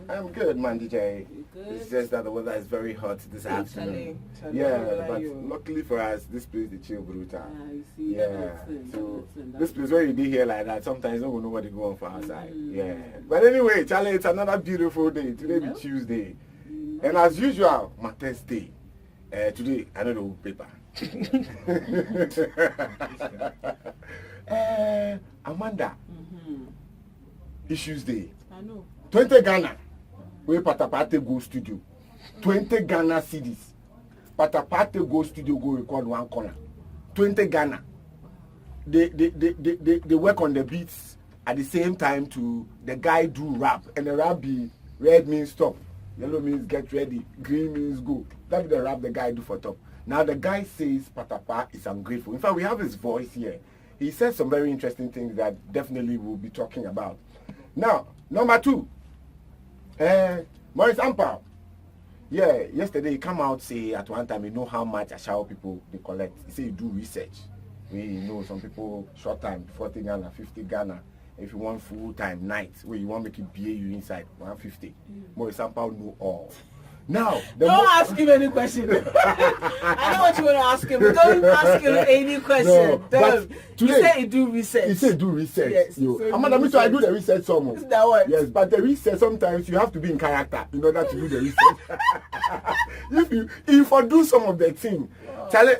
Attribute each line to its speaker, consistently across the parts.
Speaker 1: I'm good, man, DJ.
Speaker 2: Good.
Speaker 1: It's just that the weather is very hot this afternoon.
Speaker 2: Chale.
Speaker 1: Yeah, but luckily for us, this place is chill brutal.
Speaker 2: You see,
Speaker 1: Yeah, so this place where you be here like that, sometimes you don't know what they go on for outside. Yeah, but anyway, Charlie, it's another beautiful day. Today is Tuesday, and as usual, my test day. Today, I don't know paper. Amanda, Issues Day.
Speaker 2: I know.
Speaker 1: 20 Ghana. We Patapate go studio. 20 Ghana CDs. Patapate go studio go record one corner. 20 Ghana. They work on the beats at the same time to the guy do rap. And the rap be red means stop. Yellow means get ready. Green means go. That's the rap the guy do for top. Now the guy says Patapa is ungrateful. In fact, we have his voice here. He says some very interesting things that definitely we'll be talking about. Now, number 2. Maurice Ampao. Yeah, yesterday he come out say at one time you know how much Ashawo people they collect. He say you do research. We know some people short time 40 Ghana, 50 Ghana. If you want full time night, where you want make it BAU inside 150. Maurice Ampao know all. Now,
Speaker 2: don't ask him any question. I know what you want to ask him, but don't ask him any question. No,
Speaker 1: but today,
Speaker 2: he said he do research.
Speaker 1: He said do research.
Speaker 2: Yes.
Speaker 1: So Amanda, me too, I do the research somewhere.
Speaker 2: Is that what?
Speaker 1: Yes, but the research sometimes you have to be in character in order to do the research. if you do some of the thing,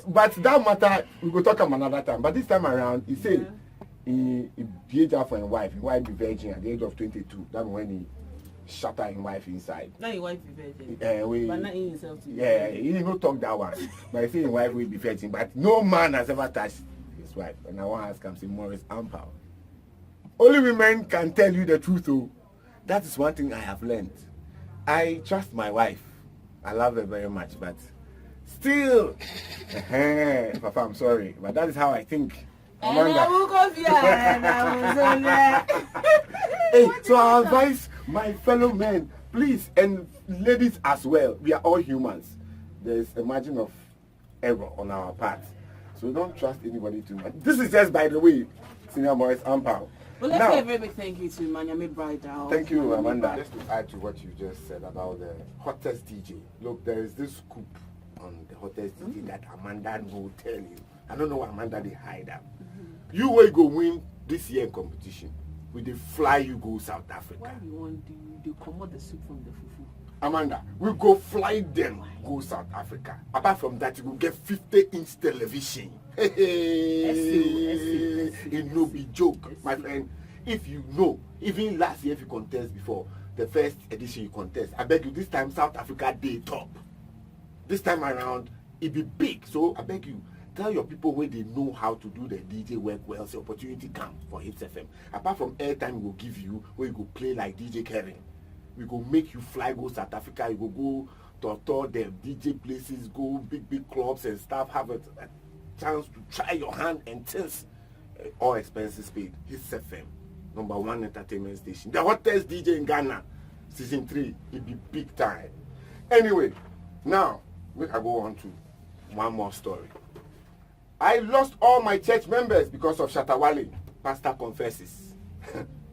Speaker 1: but that matter we will talk about another time. But this time around, he said he behaved for his wife. His wife be virgin at the age of 22. That's when he shut her wife inside.
Speaker 2: Now your wife be virgin.
Speaker 1: But
Speaker 2: not in himself too.
Speaker 1: Yeah, he didn't talk that one. But I say his wife will be virgin. But no man has ever touched his wife. And I want to ask him, say Maurice Ampao. Only women can tell you the truth, though. That is one thing I have learned. I trust my wife. I love her very much, but still, Papa, I'm sorry, but that is how I think. Amanda. Hey, so I advise my fellow men, please, and ladies as well, we are all humans. There's a margin of error on our part. So don't trust anybody too much. This is just, by the way, Senior Maurice Ampao.
Speaker 2: Well, let's say a very big thank you to Manyame Bridal.
Speaker 1: Thank you, Amanda. Just to add to what you just said about the hottest DJ. Look, there is this scoop on the hottest DJ that Amanda will tell you. I don't know what Amanda they hide up. You will go win this year competition. With the fly you go South Africa.
Speaker 2: Why you want to come out the soup from the fufu?
Speaker 1: Amanda, we go fly them, go South Africa. Apart from that, you will get 50-inch television. It no be joke, my friend. If you know, even last year if you contest before, the first edition you contest, I beg you, this time South Africa day top. This time around, it be big. So I beg you, tell your people where they know how to do the DJ work well, so opportunity come for Hits FM. Apart from airtime we will give you, where you go play like DJ Kevin. We go make you fly, go South Africa, you go to the DJ places, go big clubs and stuff, have a chance to try your hand and things. All expenses paid. Hits FM, #1 entertainment station. The hottest DJ in Ghana. Season 3, it be big time. Anyway, now, we can go on to one more story. I lost all my church members because of Shatawale. Pastor confesses.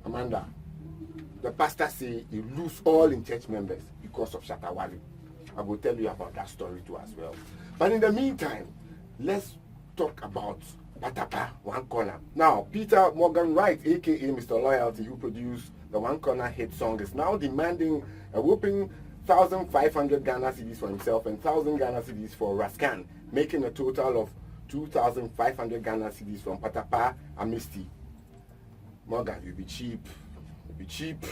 Speaker 1: Amanda, the pastor say he lose all in church members because of Shatawale. I will tell you about that story too as well. But in the meantime, let's talk about Patapa, One Corner. Now, Peter Morgan Wright, aka Mr. Loyalty, who produced the One Corner hit song, is now demanding a whooping 1,500 Ghana cedis for himself and 1,000 Ghana cedis for Raskan, making a total of 2,500 Ghana cedis from Patapa and Misty. Morgan, you be cheap. You be cheap.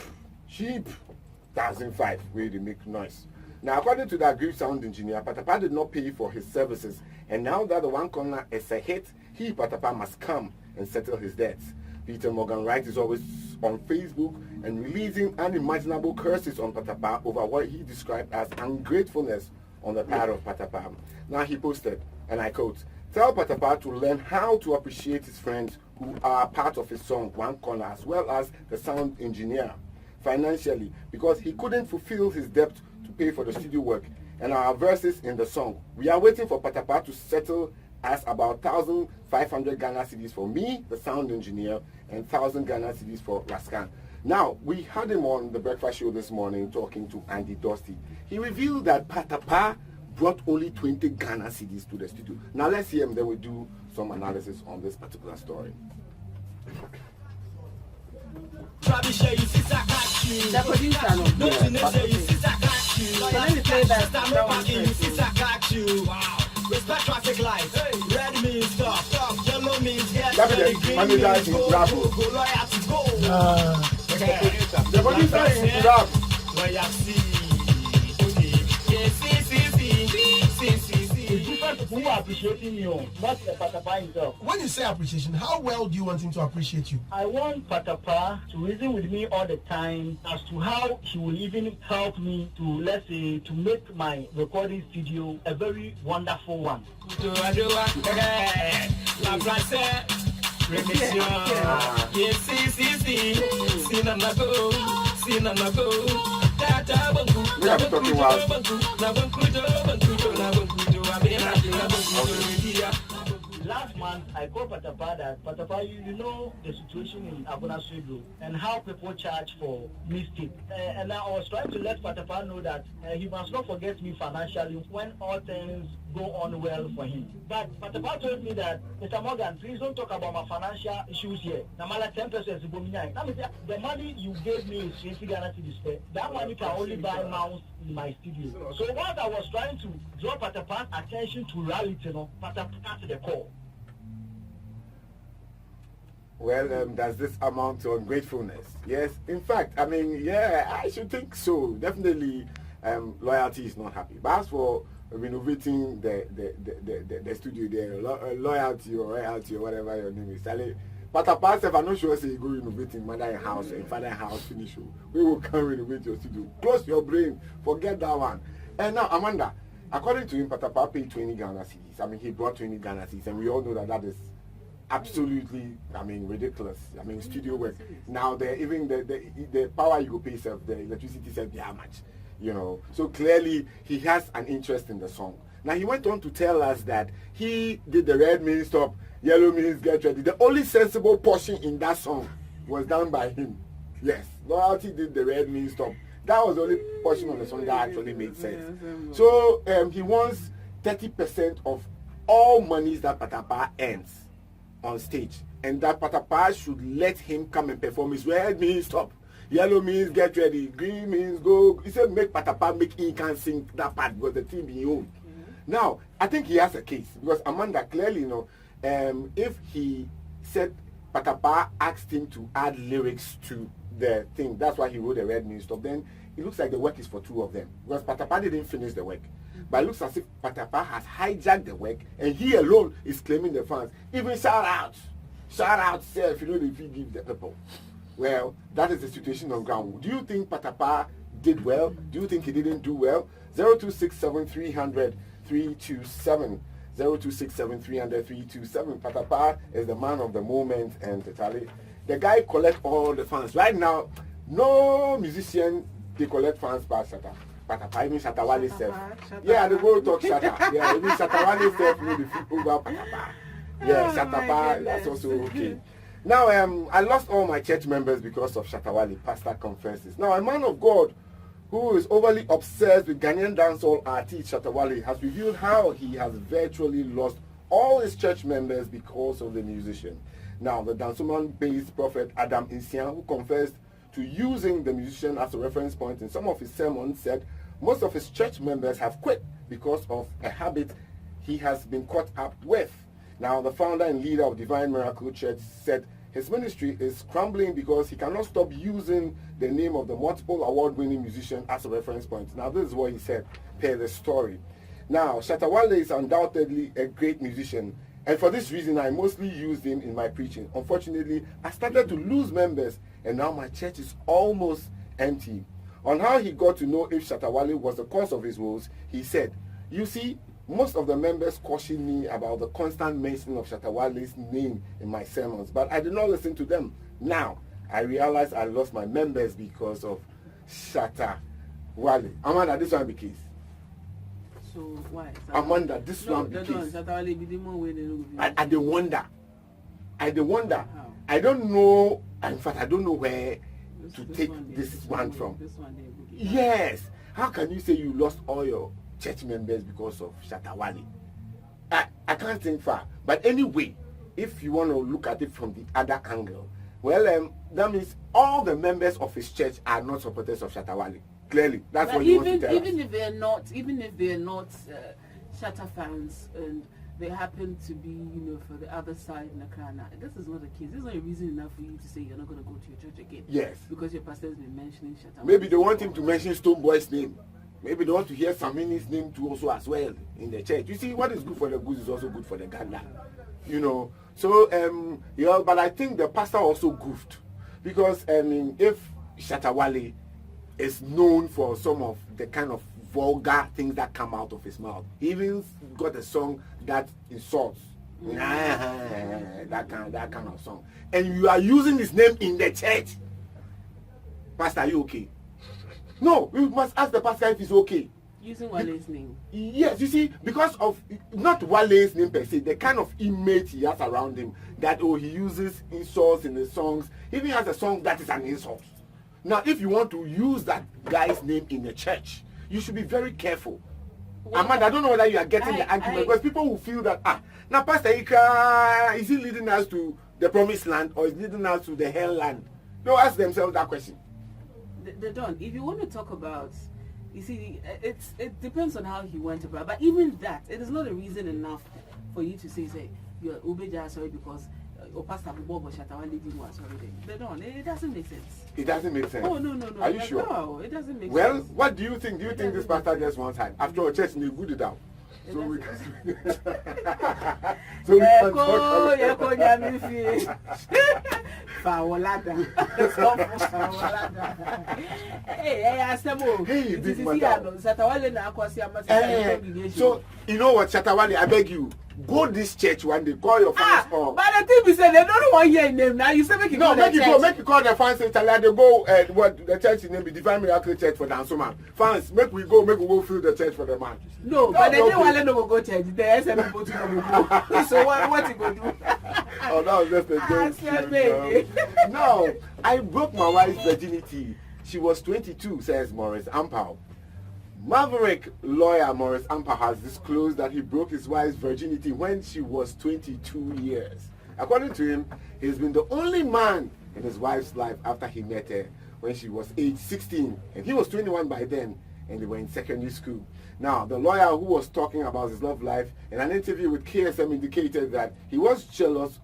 Speaker 1: 1,005, where they make noise. Now, according to the aggrieved sound engineer, Patapa did not pay for his services, and now that the One Corner is a hit, he, Patapa, must come and settle his debts. Peter Morgan Wright is always on Facebook and releasing unimaginable curses on Patapa over what he described as ungratefulness on the part of Patapa. Now he posted, and I quote, "Tell Patapa to learn how to appreciate his friends who are part of his song One Corner, as well as the sound engineer, financially, because he couldn't fulfill his debt to pay for the studio work. And our verses in the song, we are waiting for Patapa to settle as about 1,500 Ghana cedis for me, the sound engineer, and 1,000 Ghana cedis for Raskan." Now, we had him on the breakfast show this morning talking to Andy Dusty. He revealed that Patapaa brought only 20 Ghana cedis to the studio. Now, let's hear him, then we do some analysis on this particular story.
Speaker 2: The producer, no. Let me play that.
Speaker 3: Respect traffic lights. Red means stop. Yellow means get
Speaker 1: ready. Green means go. The producer in rap.
Speaker 3: Where you see. Who are appreciating you, not the Patapaa himself.
Speaker 4: When you say appreciation, how well do you want him to appreciate you?
Speaker 3: I want Patapaa to reason with me all the time as to how he will even help me to, let's say, to make my recording studio a very wonderful one.
Speaker 1: We are talking about.
Speaker 3: Last month, I called Patapaa that, Patapaa, you know the situation in Abuna Swedro and how people charge for mistake. And I was trying to let Patapaa know that he must not forget me financially when all things go on well for him. But Patapaa told me that, Mr. Morgan, please don't talk about my financial issues here. Namala 10% is the money you gave me is 20 Ghana cedis. That money can only buy mouse in my studio. So what I was trying to draw Patapaa's attention to reality, Patapaa to the core.
Speaker 1: Well, does this amount to ungratefulness? Yes. In fact, I mean, yeah, I should think so. Definitely, loyalty is not happy. But as for renovating the studio there, loyalty or royalty or whatever your name is, Patapaa, if I'm not sure, say you go renovating mother house and father house finish. We will come renovate your studio. Close your brain. Forget that one. And now, Amanda, according to him, Patapaa paid 20 Ghana cedis. I mean, he brought 20 Ghana cedis, and we all know that is absolutely, I mean, ridiculous. I mean, studio work. Now, even the power you go pay yourself, the electricity self, how much, you know. So clearly, he has an interest in the song. Now, he went on to tell us that he did the red means stop, yellow means get ready. The only sensible portion in that song was done by him. Yes, Loyalty did the red means stop. That was the only portion of the song that actually made sense. So, he wants 30% of all monies that Patapaa earns on stage, and that Patapaa should let him come and perform. His red means stop, yellow means get ready, green means go. He said make Patapaa make him can sing that part because the team be own. Now I think he has a case because Amanda clearly, you know, if he said Patapaa asked him to add lyrics to the thing, that's why he wrote the red means stop, then it looks like the work is for two of them because Patapaa didn't finish the work. But it looks as if Patapaa has hijacked the work and he alone is claiming the fans. Even shout out, self, you know, if you give the people. Well, that is the situation on ground. Do you think Patapaa did well? Do you think he didn't do well? 0267-300-327. 0267-300-327. Patapaa is the man of the moment, and the guy collect all the fans. Right now, no musician, they collect fans by Shatta. Patapaa, even Shatta Wale self. Yeah, they go talk Shatta. Yeah, even Shatta Wale self know the people over Patapaa. Yeah, Shatta, that's also okay. Now, I lost all my church members because of Shatta Wale pastor conferences. Now, a man of God who is overly obsessed with Ghanaian dancehall artist Shatta Wale has revealed how he has virtually lost all his church members because of the musician. Now, the Dansoman-based prophet Adam Insian, who confessed to using the musician as a reference point in some of his sermons, said most of his church members have quit because of a habit he has been caught up with. Now, the founder and leader of Divine Miracle Church said his ministry is crumbling because he cannot stop using the name of the multiple award-winning musician as a reference point. Now, this is what he said per the story. Now, Shatta Wale is undoubtedly a great musician, and for this reason, I mostly used him in my preaching. Unfortunately, I started to lose members, and now my church is almost empty. On how he got to know if Shatta Wale was the cause of his woes, he said, "You see, most of the members cautioned me about the constant mention of Shatta Wale's name in my sermons, but I did not listen to them. Now, I realize I lost my members because of Shatta Wale." Amanda, this one be case.
Speaker 2: So why?
Speaker 1: Amanda, this one be case. I don't wonder.
Speaker 2: How?
Speaker 1: I don't know. In fact, I don't know where to take this one from.
Speaker 2: This one they
Speaker 1: Yes. How can you say you lost all your church members because of Shatawale? I can't think far. But anyway, if you want to look at it from the other angle, well, that means all the members of his church are not supporters of Shatawale. Clearly, that's what you want to tell us.
Speaker 2: Even if they're not Shatta fans and they happen to be, for the other side in the Krana, this is not the case. This is not a reason enough for you to say you're not going to go to your church again.
Speaker 1: Yes.
Speaker 2: Because your pastor has been mentioning Shatta.
Speaker 1: Maybe they want him to mention Stone Boy's name. Maybe they want to hear Samini's name too also as well in the church. You see, what is good for the goose is also good for the gander. So, but I think the pastor also goofed. Because, if Shatawale is known for some of the kind of vulgar things that come out of his mouth. He even got a song that insults. That kind of song. And you are using his name in the church. Pastor, are you okay? No, we must ask the pastor if he's okay.
Speaker 2: Using Wale's name.
Speaker 1: Yes, you see, because of not Wale's name per se, the kind of image he has around him, that he uses insults in his songs. He even has a song that is an insult. Now, if you want to use that guy's name in the church, you should be very careful. Well, Amanda, I don't know whether you are getting the argument, because people will feel that, now Pastor Ika, is he leading us to the promised land or is he leading us to the hell land? They'll ask themselves that question.
Speaker 2: They don't. If you want to talk about, you see, it depends on how he went about. But even that, it is not a reason enough for you to say you're Ubeja sorry because or Pastor Bob or Shatawale didn't was already. They don't. It doesn't make sense.
Speaker 1: It doesn't make sense.
Speaker 2: Oh no.
Speaker 1: Are you sure?
Speaker 2: No, it doesn't make sense.
Speaker 1: Well, what do you think? Do you think this pastor just one time after a church you good it down? So we can so we can talk so you know what, Shatawale, I beg you, go this church one day, call your fans
Speaker 2: but the thing is they don't want your name now. You say make you
Speaker 1: make you call the fans and tell them they go what the church name be Divine Miracle Church for Danso man. Fans, make we go fill the church for the man.
Speaker 2: No, but they didn't want to go church. The SM people to go. So what you go do?
Speaker 1: Oh, that was just a joke. No, I broke my wife's virginity. She was 22, says Maurice Ampao. Maverick lawyer Maurice Ampao has disclosed that he broke his wife's virginity when she was 22 years. According to him, he's been the only man in his wife's life after he met her when she was age 16, and he was 21 by then, and they were in secondary school. Now, the lawyer who was talking about his love life in an interview with KSM indicated that he was jealous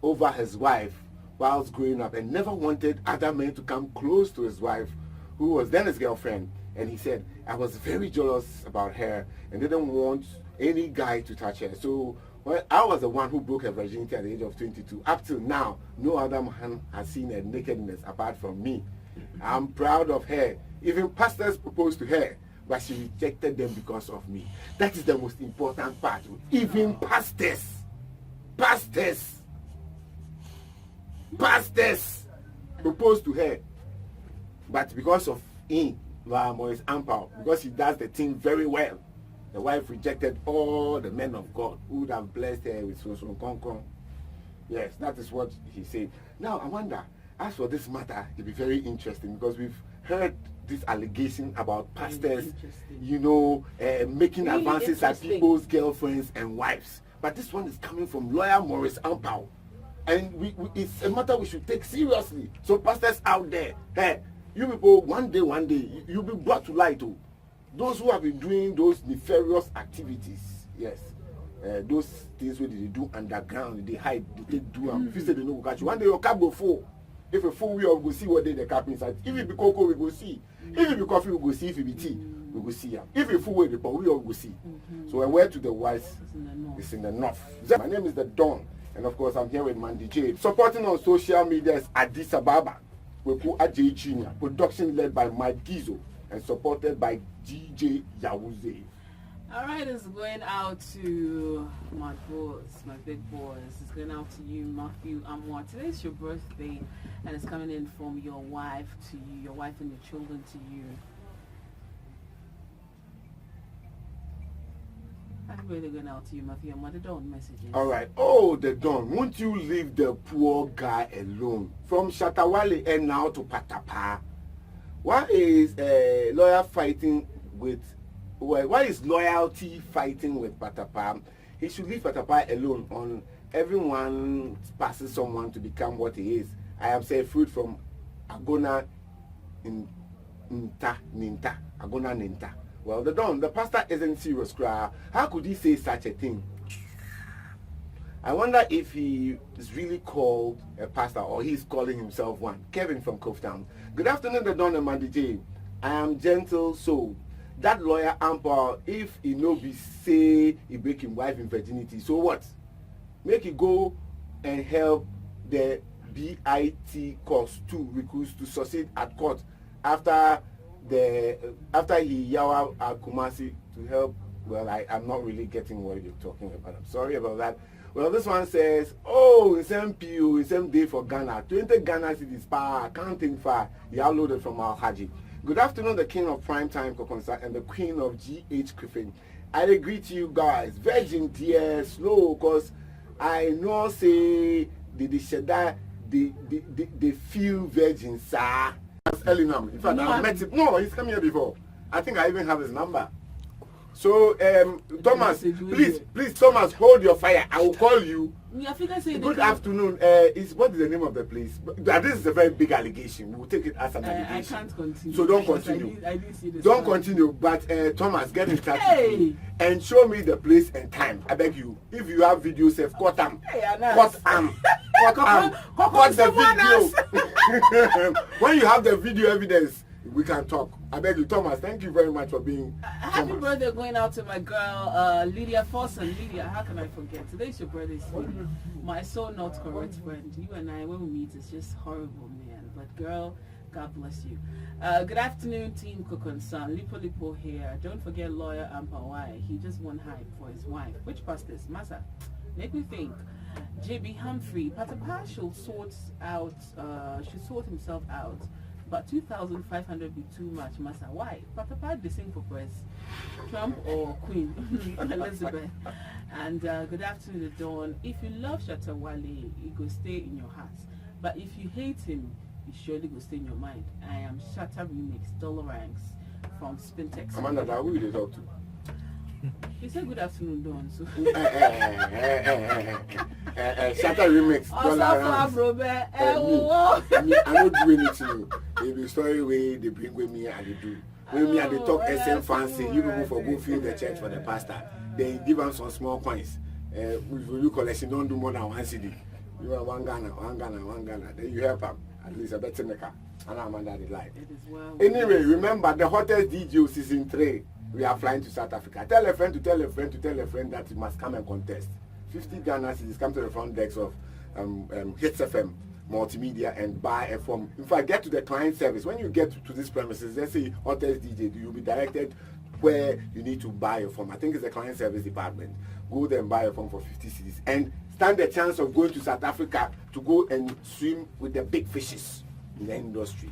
Speaker 1: over his wife whilst growing up and never wanted other men to come close to his wife, who was then his girlfriend. And he said, I was very jealous about her and didn't want any guy to touch her. So I was the one who broke her virginity at the age of 22. Up till now, no other man has seen her nakedness apart from me. I'm proud of her. Even pastors proposed to her, but she rejected them because of me. That is the most important part. Even pastors proposed to her, but because of him, Maurice Ampao, because he does the thing very well, the wife rejected all the men of God who would have blessed her with Soson Konkon. Yes, that is what he said. Now, I wonder, as for this matter, it'll be very interesting because we've heard this allegation about pastors, making really advances at people's girlfriends and wives. But this one is coming from lawyer Maurice Ampao. And it's a matter we should take seriously. So pastors out there, hey, you people, one day, you'll be brought to light. Those who have been doing those nefarious activities, yes, those things where they do underground, they hide, they do them. If you say they know will catch you, one day your cap go full. If a full, we all go see what they the cap inside. If it be cocoa, we go see. If it be coffee, we go see. If it be tea, we go see. If it full way, we all go see. So a word to the wise is in the north. My name is the Don, and of course I'm here with Mandy Jade. Supporting on social media is Addis Ababa. We put Ajay Jr. Production led by Mike Gizo and supported by DJ Yawuze.
Speaker 2: Alright, it's going out to my boys, my big boys. It's going out to you, Matthew Amwa. Today's your birthday, and it's coming in from your wife to you, your wife and your children to you. birthday going out to you, Matthew. Your mother don't messages.
Speaker 1: All right. Oh, the Don. Won't you leave the poor guy alone? From Shatawale and now to Patapa. Why is lawyer fighting with? Well, why is loyalty fighting with Patapa? He should leave Patapa alone. On everyone passes someone to become what he is. I am say fruit from Agona in Ninta. Agona Ninta. Well, the Don, the pastor isn't serious. How could he say such a thing? I wonder if he is really called a pastor or he's calling himself one. Kevin from Covetown. Good afternoon, the Don and Mandy J. I am gentle soul. That lawyer Ample, if he no be say he break him wife in virginity, so what? Make he go and help the BIT course 2 recruits to succeed at court after he yawa at Kumasi to help. Well, I'm not really getting what you're talking about. I'm sorry about that. Well, this one says, oh, in same PU, in same day for Ghana. 20 Ghana cities power, can't think far. You are loaded from Al Haji. Good afternoon, the king of primetime Kokonsa and the queen of GH Griffin. I agree to you guys. Virgin dear, slow, because I know say they feel virgin, sir. That's Elinam. In fact, I've met him. No, he's come here before. I think I even have his number. So, Thomas, please, Thomas, hold your fire. I will call you. Good afternoon. What is the name of the place? This is a very big allegation. We will take it as an allegation.
Speaker 2: I can't continue.
Speaker 1: So don't continue.
Speaker 2: I didn't see this.
Speaker 1: Don't continue. But Thomas, get in touch with me and show me the place and time. I beg you. If you have videos, say cut them. Cut the video. When you have the video evidence, we can talk. I beg you, Thomas. Thank you very much for being.
Speaker 2: Happy birthday going out to my girl, Lydia Fossen. Lydia, how can I forget? Today's your birthday. My so not correct friend. You and I, when we meet, it's just horrible, man. But girl, God bless you. Good afternoon, Team Kokonsan. Lipo here. Don't forget lawyer Ampawai. He just won hype for his wife. Which pastors? Masa. Make me think. JB Humphrey. Patapa should sort himself out. But 2,500 be too much, Masa. Why? Patapa the same for press. Trump or Queen Elizabeth. And good afternoon, the Dawn. If you love Shatawale, he go stay in your heart. But if you hate him, he surely go stay in your mind. I am Shatta Remix, Dollar Ranks from Spintex.
Speaker 1: Amanda, that who you talk to?
Speaker 2: He said good afternoon, Dawn. So.
Speaker 1: Shatta Remix, Dollar Ranks. I don't do anything. They be story way they bring with me and they do. When me and they talk SM fancy, you people for go fill the church for the pastor. They give them some small coins. With you collection, don't do more than one CD. You are one Ghana. Then you help them. At least a better maker. And I'm under the light. Anyway, remember the hottest DJ season 3. We are flying to South Africa. Tell a friend that you must come and contest. 50 Ghana cities come to the front decks of Hits FM Multimedia and buy a form. In fact, get to the client service. When you get to these premises, let's say hottest DJ, you'll be directed where you need to buy a form. I think it's the client service department. Go there and buy a form for 50 cities and stand the chance of going to South Africa to go and swim with the big fishes in the industry.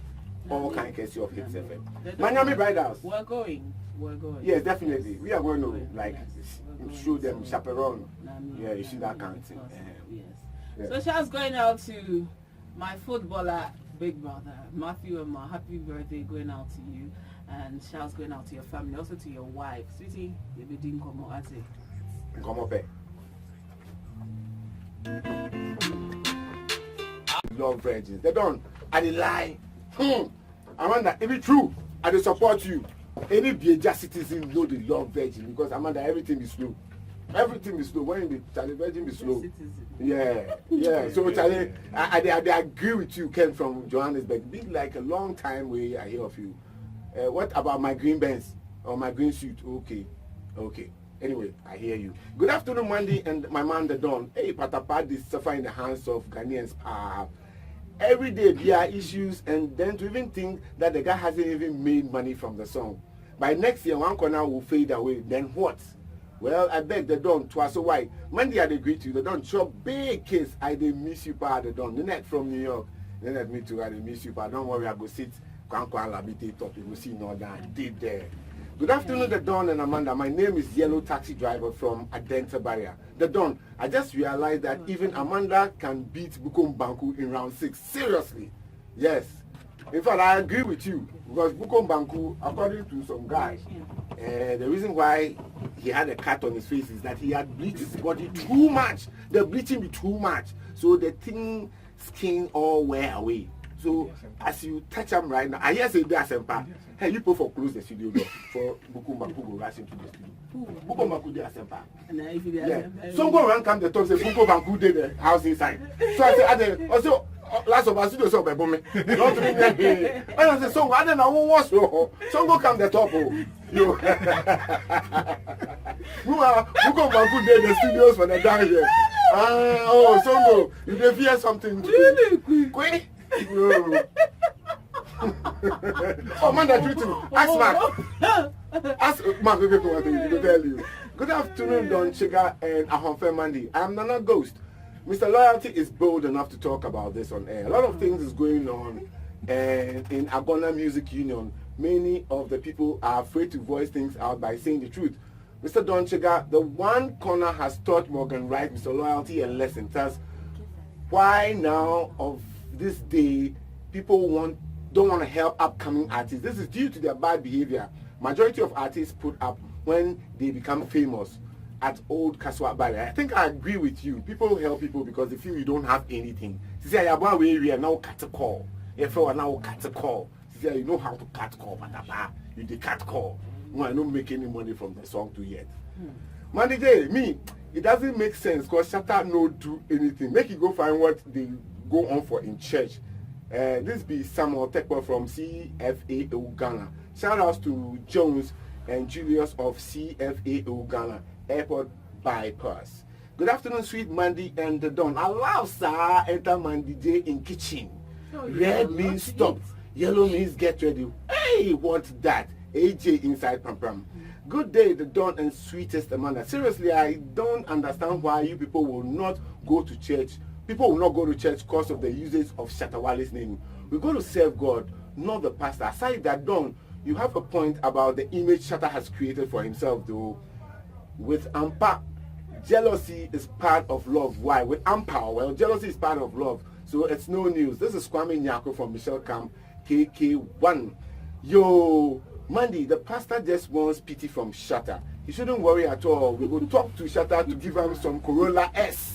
Speaker 1: All kind of case of Hits FM. Miami Bridals.
Speaker 2: We're going.
Speaker 1: Yes, definitely. We are going to show them chaperone. Yeah, you see that kind of thing.
Speaker 2: Yes. So Charles going out to my footballer big brother Matthew and my happy birthday going out to you, and Charles going out to your family, also to your wife. Sweetie, you be doing como ate.
Speaker 1: Como pe. Love virgins. They don't. I dey lie. Amanda, if it's true, I dey support you. Any Beja citizen know the love virgin because Amanda, everything is slow. Everything is slow. When the virgin is slow. Yeah. So Charlie, I agree with you, Ken from Johannesburg. Been like a long time where I hear of you. What about my green Benz or my green suit? Okay. Anyway, I hear you. Good afternoon, Mandy and my man the Don. Hey, Patapa is suffering in the hands of Ghanaians. Every day there are issues, and then to even think that the guy hasn't even made money from the song. By next year, one corner will fade away. Then what? Well, I beg the Don twice so why. Monday I agree to you. The Don chop big case. I did miss you, pa the Don. The net from New York. Then let me too. I did miss you, pa. Don't worry, I go sit. Kwankwan labite top. You will see no that did there. Good afternoon, The Don and Amanda. My name is Yellow Taxi Driver from Adenta Barrier. The Don, I just realized that even Amanda can beat Bukom Banku in round 6. Seriously. Yes. In fact, I agree with you. Because Bukom Banku, according to some guy, the reason why he had a cut on his face is that he had bleached his body too much. The bleaching be too much. So the thin skin all wear away. So as you touch him right now, I hear say there's a part. Hey, you put for close the studio door for Bukum Baku go rush into the studio. Bukum Baku there's a part. Yeah. Some go around come the talk say Bukum Baku did the house inside. So I say also last of us studio so by bomb. Not me. And I say so I don't know what so. Some go come the top. You. Bukum Baku did the studios for the down here. Oh, some go. You dey fear something. Really quick. Oh man, that's true. Ask Mark. Ask Mark people what he will tell you. Good afternoon, Don Chiga and Ahonfe Mandy. I am Nana Ghost. Mr. Loyalty is bold enough to talk about this on air. A lot of things is going on in Agona Music Union. Many of the people are afraid to voice things out by saying the truth. Mr. Don Chiga, the one corner has taught Morgan Wright, Mr. Loyalty, a lesson. Thus, why now of this day people don't want to help upcoming artists? This is due to their bad behavior. Majority of artists put up when they become famous at old Kaswa Barrier. I think I agree with you. People help people because they feel you don't have anything. See, I about where we are now cut a call. If you are now cut a call, see, you know how to cut call, but you the cut call. No, I don't make any money from the song too yet. Monday day, me, it doesn't make sense because Shatta no do anything. Make you go find what they go on for in church. This be Samuel Tekwa from CFA Ghana. Shout outs to Jones and Julius of CFA Ghana Airport Bypass. Good afternoon, sweet Mandy and the Don. Allow sir enter Mandy J in kitchen. Red means stop. Yellow means get ready. Hey, what's that? AJ inside Pam Pam. Good day, the Don and sweetest Amanda. Seriously, I don't understand why you people will not go to church. People will not go to church because of the usage of Shatta Wale's name. We go to serve God, not the pastor. Aside that, Don, you have a point about the image Shatta has created for himself, though. With Ampa, jealousy is part of love. Why? With Ampa, well, jealousy is part of love. So it's no news. This is Kwame Nyako from Michelle Camp, KK1. Yo, Mandy, the pastor just wants pity from Shatta. He shouldn't worry at all. We will talk to Shatta to give him some Corolla S.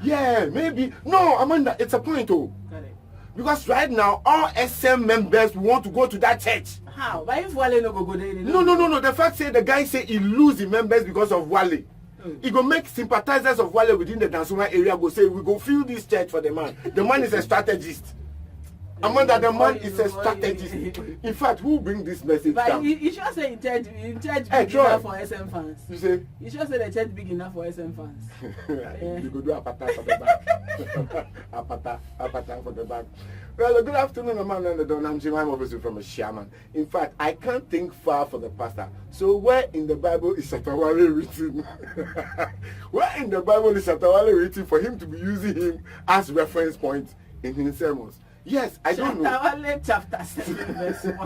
Speaker 1: Yeah, maybe. No, Amanda, it's a point, oh.
Speaker 2: Got it.
Speaker 1: Because right now, all SM members want to go to that church.
Speaker 2: How? Why if Wale no go there?
Speaker 1: No. The fact say the guy say he lose the members because of Wale. He go make sympathizers of Wale within the Dansuma area go say, we go fill this church for the man. The man is a strategist. Amanda, the man is a strategist. In fact, who bring this message down?
Speaker 2: You should say in church big enough for SM fans.
Speaker 1: You say?
Speaker 2: You should say the church big enough for SM fans.
Speaker 1: You go do apata for the back. apata for the back. Well, good afternoon, Amanda and the Don. I'm Jim. I'm obviously from a shaman. In fact, I can't think far for the pastor. So where in the Bible is Shatta Wale written? Where in the Bible is Shatta Wale written for him to be using him as reference point in his sermons? Yes, I don't know.
Speaker 2: Shatta Wale chapter 7 verse 1.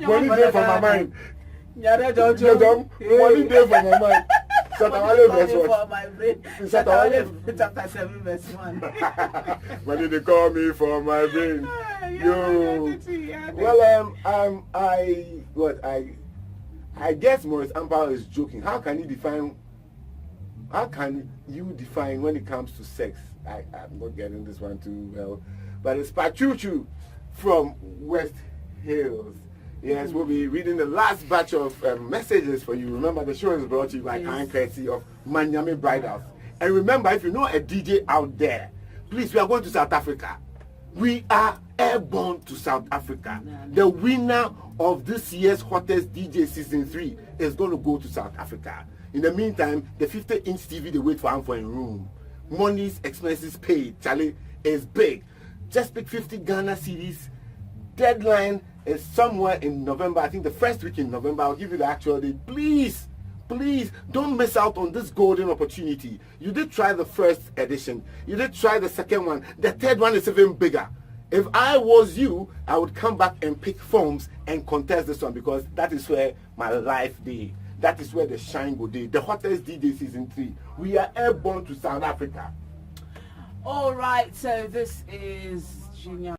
Speaker 1: Money day for my mind.
Speaker 2: Money
Speaker 1: Money day for my mind. Shatta Wale verse 1.
Speaker 2: For my brain. Shatta Wale chapter 7 verse 1.
Speaker 1: Money they call me for my brain. Yo. Well, I guess Maurice Ampao is joking. How can you define when it comes to sex? I'm not getting this one too well. But it's Pachuchu from West Hills. Yes, we'll be reading the last batch of messages for you. Remember, the show is brought to you by kind courtesy of Manyami Bridals. And remember, if you know a DJ out there, please, we are going to South Africa. We are airborne to South Africa. The winner of this year's hottest DJ season 3 is going to go to South Africa. In the meantime, the 50-inch TV they wait for him for a room. Money's expenses paid. Charlie is big. Just pick 50 Ghana cedis. Deadline is somewhere in November. I think the first week in November. I'll give you the actual date. Please don't miss out on this golden opportunity. You did try the first edition. You did try the second one. The third one is even bigger. If I was you, I would come back and pick forms and contest this one, because that is where my life be. That is where the shine go day. The hottest DJ season 3. We are airborne to South Africa.
Speaker 2: All right, so this is Junior.